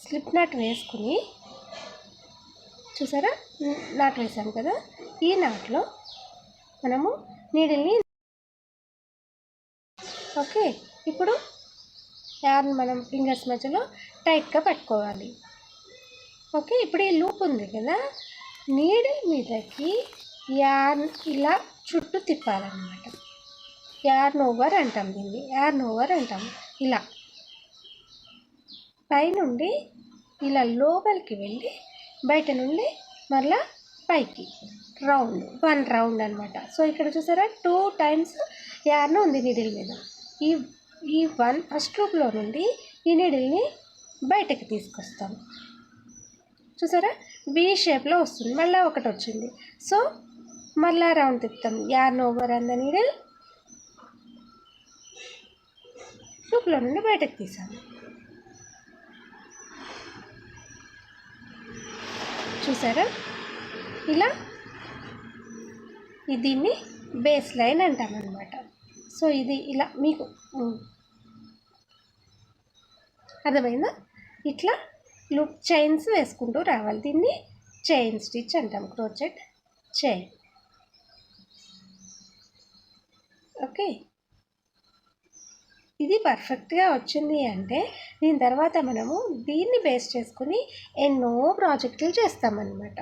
Slip not వేసుకుని చూసారా not వేసాం కదా, ఈ నాట్లో మనము నీడిల్ని ఓకే. ఇప్పుడు యార్న్ మనం ఫింగర్స్ మధ్యలో టైట్గా పట్టుకోవాలి. ఓకే. ఇప్పుడు ఈ లూప్ ఉంది కదా, నీడిల్ మీదకి యార్న్ ఇలా చుట్టూ తిప్పాలన్నమాట. యార్న్ ఓవర్ అంటాం దీన్ని, యార్న్ ఓవర్ అంటాం. ఇలా పైనుండి ఇలా లోపలికి వెళ్ళి బయట నుండి మళ్ళా పైకి రౌండ్ 1 రౌండ్ అనమాట. సో ఇక్కడ చూసారా 2 టైమ్స్ యార్న్ ఉంది నీడిల్ మీద. ఈ 1 ఫస్ట్ లూప్లో నుండి ఈ నీడిల్ని బయటకి తీసుకొస్తాం. చూసారా బీ షేప్లో వస్తుంది, మళ్ళీ ఒకటి వచ్చింది. సో మళ్ళీ రౌండ్ తిప్పుతాం, యార్న్ ఓవర్ అన్న నీడిల్ లూప్లో నుండి బయటకు తీసాము. చూసారా ఇలా దీన్ని బేస్ లైన్ అంటామన్నమాట. సో ఇది ఇలా మీకు అర్థమైందా? ఇట్లా లూప్ చైన్స్ వేసుకుంటూ రావాలి. దీన్ని చైన్ స్టిచ్ అంటాం, క్రోచెట్ చైన్. ఓకే. ఇది పర్ఫెక్ట్గా వచ్చింది అంటే దీని తర్వాత మనము దీన్ని బేస్ చేసుకుని ఎన్నో ప్రాజెక్టులు చేస్తామన్నమాట.